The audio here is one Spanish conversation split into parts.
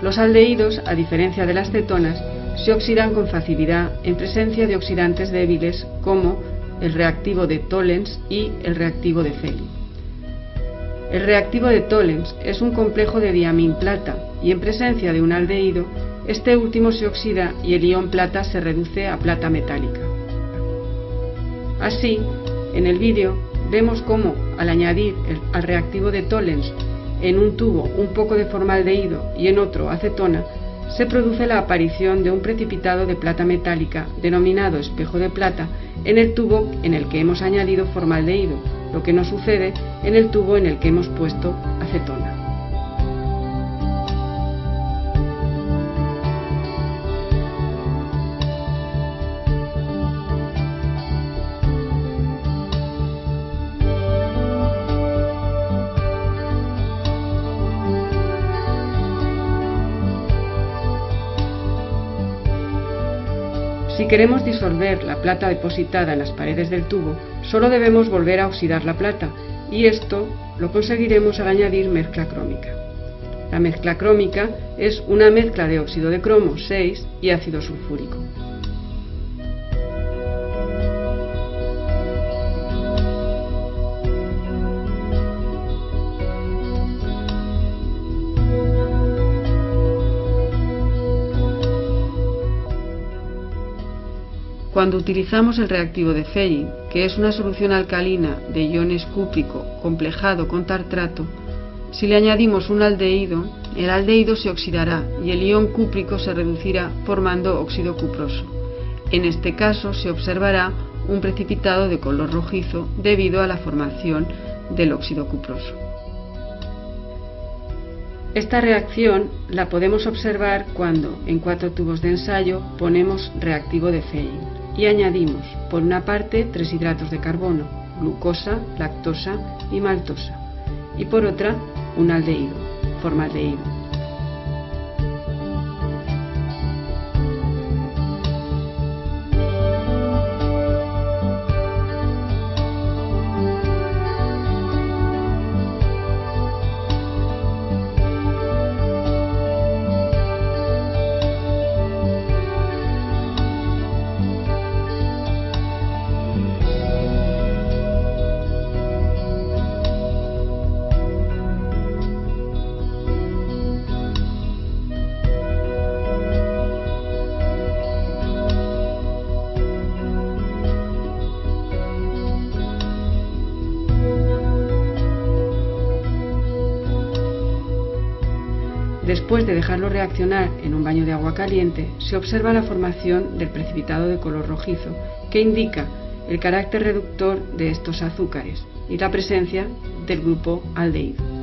Los aldehídos, a diferencia de las cetonas, se oxidan con facilidad en presencia de oxidantes débiles como el reactivo de Tollens y el reactivo de Feli. El reactivo de Tollens es un complejo de diamín-plata y en presencia de un aldehído, este último se oxida y el ion plata se reduce a plata metálica. Así, en el vídeo vemos cómo, al añadir al reactivo de Tollens en un tubo un poco de formaldehído y en otro acetona, se produce la aparición de un precipitado de plata metálica denominado espejo de plata en el tubo en el que hemos añadido formaldehído, lo que no sucede en el tubo en el que hemos puesto acetona. Si queremos disolver la plata depositada en las paredes del tubo, solo debemos volver a oxidar la plata, y esto lo conseguiremos al añadir mezcla crómica. La mezcla crómica es una mezcla de óxido de cromo 6 y ácido sulfúrico. Cuando utilizamos el reactivo de Feli, que es una solución alcalina de iones cúprico complejado con tartrato, si le añadimos un aldehído, el aldehído se oxidará y el ion cúprico se reducirá formando óxido cuproso. En este caso se observará un precipitado de color rojizo debido a la formación del óxido cuproso. Esta reacción la podemos observar cuando en 4 tubos de ensayo ponemos reactivo de Feli y añadimos, por una parte, 3 hidratos de carbono, glucosa, lactosa y maltosa, y por otra, un aldehído, formaldehído. Después de dejarlo reaccionar en un baño de agua caliente, se observa la formación del precipitado de color rojizo, que indica el carácter reductor de estos azúcares y la presencia del grupo aldehído.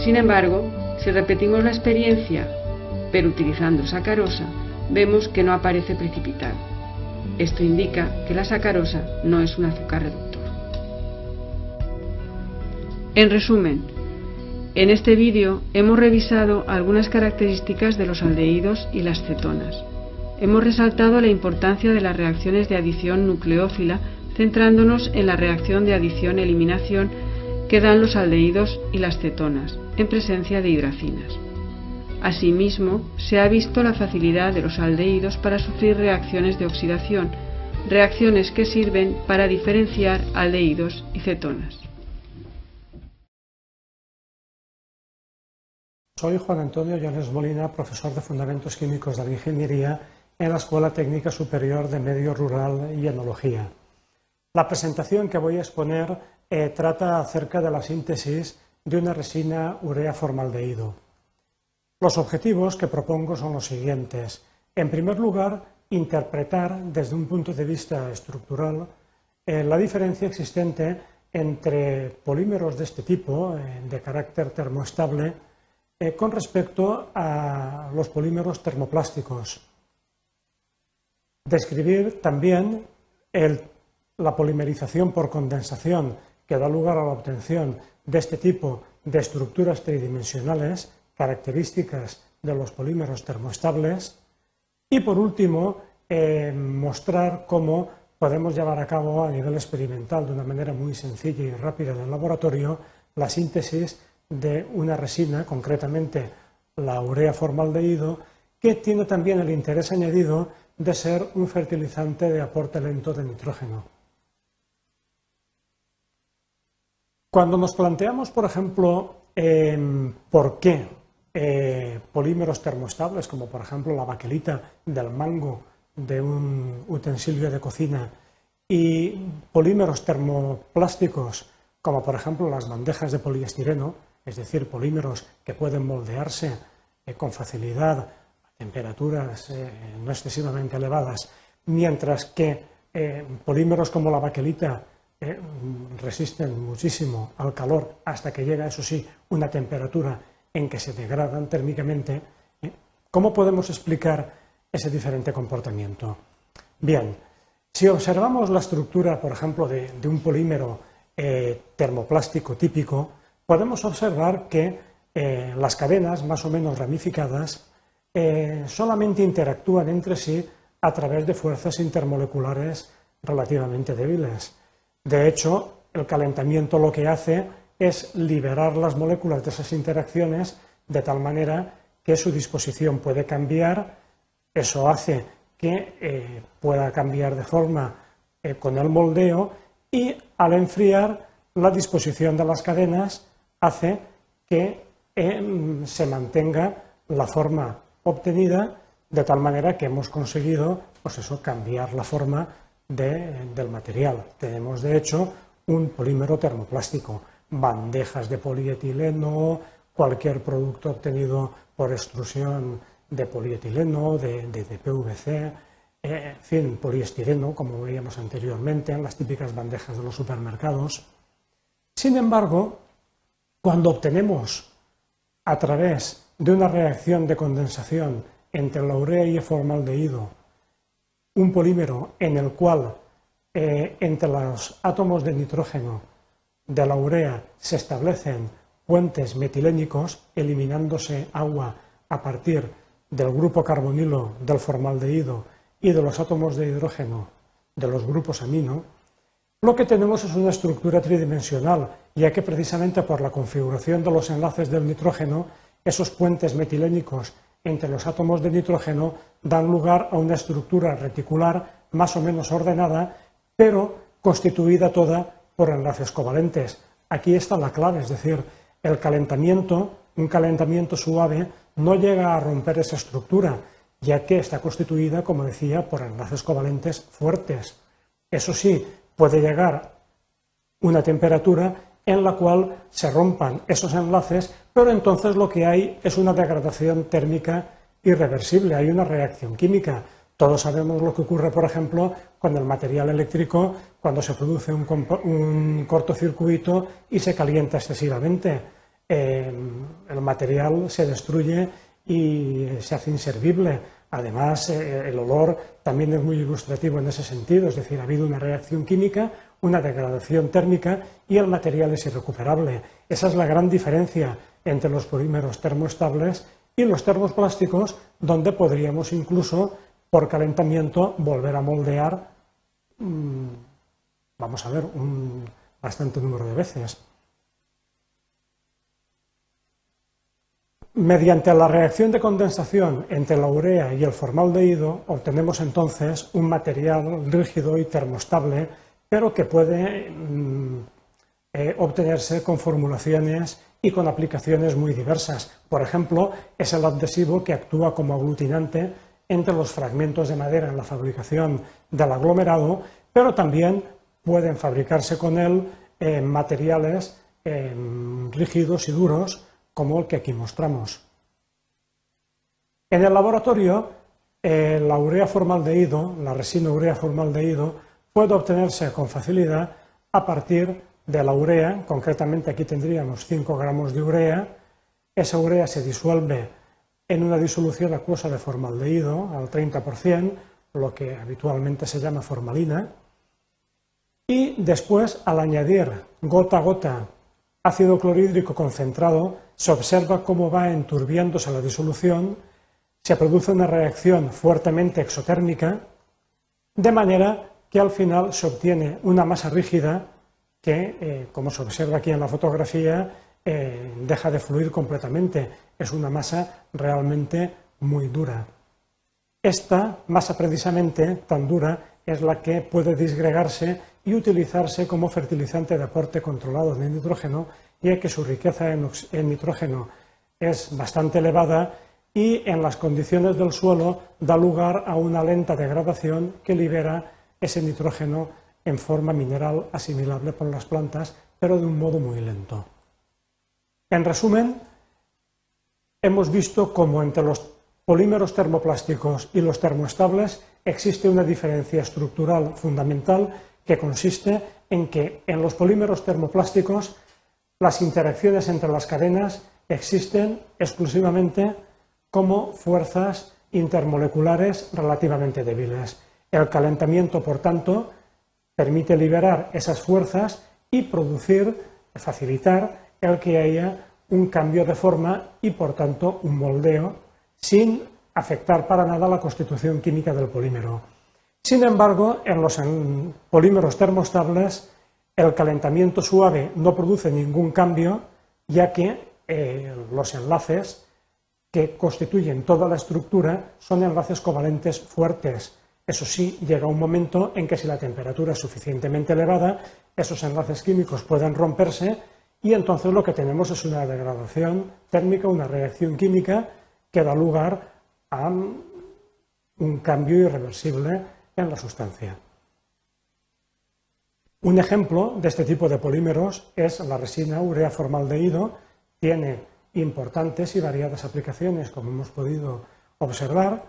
Sin embargo, si repetimos la experiencia, pero utilizando sacarosa, vemos que no aparece precipitado. Esto indica que la sacarosa no es un azúcar reductor. En resumen, en este vídeo hemos revisado algunas características de los aldehídos y las cetonas. Hemos resaltado la importancia de las reacciones de adición nucleófila, centrándonos en la reacción de adición-eliminación que dan los aldehídos y las cetonas, en presencia de hidracinas. Asimismo, se ha visto la facilidad de los aldehídos para sufrir reacciones de oxidación, reacciones que sirven para diferenciar aldehídos y cetonas. Soy Juan Antonio Llanes Molina, profesor de Fundamentos Químicos de la Ingeniería en la Escuela Técnica Superior de Medio Rural y Enología. La presentación que voy a exponer trata acerca de la síntesis de una resina urea-formaldehído. Los objetivos que propongo son los siguientes. En primer lugar, interpretar desde un punto de vista estructural la diferencia existente entre polímeros de este tipo, de carácter termoestable, con respecto a los polímeros termoplásticos. describir también la polimerización por condensación que da lugar a la obtención de este tipo de estructuras tridimensionales, características de los polímeros termoestables, y por último mostrar cómo podemos llevar a cabo a nivel experimental de una manera muy sencilla y rápida en el laboratorio la síntesis de una resina, concretamente la urea formaldehído, que tiene también el interés añadido de ser un fertilizante de aporte lento de nitrógeno. Cuando nos planteamos, por ejemplo, por qué polímeros termoestables, como por ejemplo la baquelita del mango de un utensilio de cocina, y polímeros termoplásticos, como por ejemplo las bandejas de poliestireno, es decir, polímeros que pueden moldearse con facilidad a temperaturas no excesivamente elevadas, mientras que polímeros como la baquelita resisten muchísimo al calor hasta que llega, eso sí, una temperatura en que se degradan térmicamente. ¿Cómo podemos explicar ese diferente comportamiento? Bien, si observamos la estructura, por ejemplo, de un polímero termoplástico típico, podemos observar que las cadenas, más o menos ramificadas, solamente interactúan entre sí a través de fuerzas intermoleculares relativamente débiles. De hecho, el calentamiento lo que hace es liberar las moléculas de esas interacciones de tal manera que su disposición puede cambiar. Eso hace que pueda cambiar de forma con el moldeo, y al enfriar la disposición de las cadenas hace que se mantenga la forma obtenida, de tal manera que hemos conseguido, pues eso, cambiar la forma del material. Tenemos de hecho un polímero termoplástico, bandejas de polietileno, cualquier producto obtenido por extrusión de polietileno, de PVC, en fin, poliestireno, como veíamos anteriormente en las típicas bandejas de los supermercados. Sin embargo, cuando obtenemos a través de una reacción de condensación entre la urea y el formaldehído un polímero en el cual entre los átomos de nitrógeno de la urea se establecen puentes metilénicos, eliminándose agua a partir del grupo carbonilo del formaldehído y de los átomos de hidrógeno de los grupos amino, lo que tenemos es una estructura tridimensional, ya que precisamente por la configuración de los enlaces del nitrógeno, esos puentes metilénicos entre los átomos de nitrógeno dan lugar a una estructura reticular más o menos ordenada, pero constituida toda por enlaces covalentes. Aquí está la clave, es decir, el calentamiento, un calentamiento suave, no llega a romper esa estructura, ya que está constituida, como decía, por enlaces covalentes fuertes. Eso sí, puede llegar una temperatura en la cual se rompan esos enlaces, pero entonces lo que hay es una degradación térmica irreversible, hay una reacción química. Todos sabemos lo que ocurre, por ejemplo, con el material eléctrico, cuando se produce un cortocircuito y se calienta excesivamente. El material se destruye y se hace inservible. Además, el olor también es muy ilustrativo en ese sentido, es decir, ha habido una reacción química, una degradación térmica y el material es irrecuperable. Esa es la gran diferencia entre los polímeros termoestables y los termoplásticos, donde podríamos incluso, por calentamiento, volver a moldear, vamos a ver, un bastante número de veces. Mediante la reacción de condensación entre la urea y el formaldehído obtenemos entonces un material rígido y termostable, pero que puede obtenerse con formulaciones y con aplicaciones muy diversas. Por ejemplo, es el adhesivo que actúa como aglutinante entre los fragmentos de madera en la fabricación del aglomerado, pero también pueden fabricarse con él materiales rígidos y duros, como el que aquí mostramos. En el laboratorio, la urea formaldehído, la resina urea formaldehído, puede obtenerse con facilidad a partir de la urea. Concretamente aquí tendríamos 5 gramos de urea. Esa urea se disuelve en una disolución acuosa de formaldehído al 30%, lo que habitualmente se llama formalina, y después, al añadir gota a gota ácido clorhídrico concentrado, se observa cómo va enturbiándose la disolución, se produce una reacción fuertemente exotérmica, de manera que al final se obtiene una masa rígida que, como se observa aquí en la fotografía, deja de fluir completamente. Es una masa realmente muy dura. Esta masa precisamente tan dura es la que puede disgregarse y utilizarse como fertilizante de aporte controlado de nitrógeno, ya que su riqueza en nitrógeno es bastante elevada y en las condiciones del suelo da lugar a una lenta degradación que libera ese nitrógeno en forma mineral asimilable por las plantas, pero de un modo muy lento. En resumen, hemos visto cómo entre los polímeros termoplásticos y los termoestables existe una diferencia estructural fundamental que consiste en que en los polímeros termoplásticos las interacciones entre las cadenas existen exclusivamente como fuerzas intermoleculares relativamente débiles. El calentamiento, por tanto, permite liberar esas fuerzas y facilitar el que haya un cambio de forma y, por tanto, un moldeo, sin afectar para nada la constitución química del polímero. Sin embargo, en los polímeros termoestables, el calentamiento suave no produce ningún cambio, ya que los enlaces que constituyen toda la estructura son enlaces covalentes fuertes. Eso sí, llega un momento en que si la temperatura es suficientemente elevada, esos enlaces químicos pueden romperse y entonces lo que tenemos es una degradación térmica, una reacción química que da lugar a un cambio irreversible en la sustancia. Un ejemplo de este tipo de polímeros es la resina urea formaldehído. Tiene importantes y variadas aplicaciones, como hemos podido observar,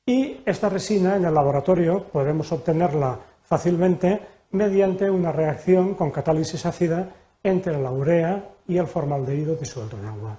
y esta resina en el laboratorio podemos obtenerla fácilmente mediante una reacción con catálisis ácida entre la urea y el formaldehído disuelto en agua.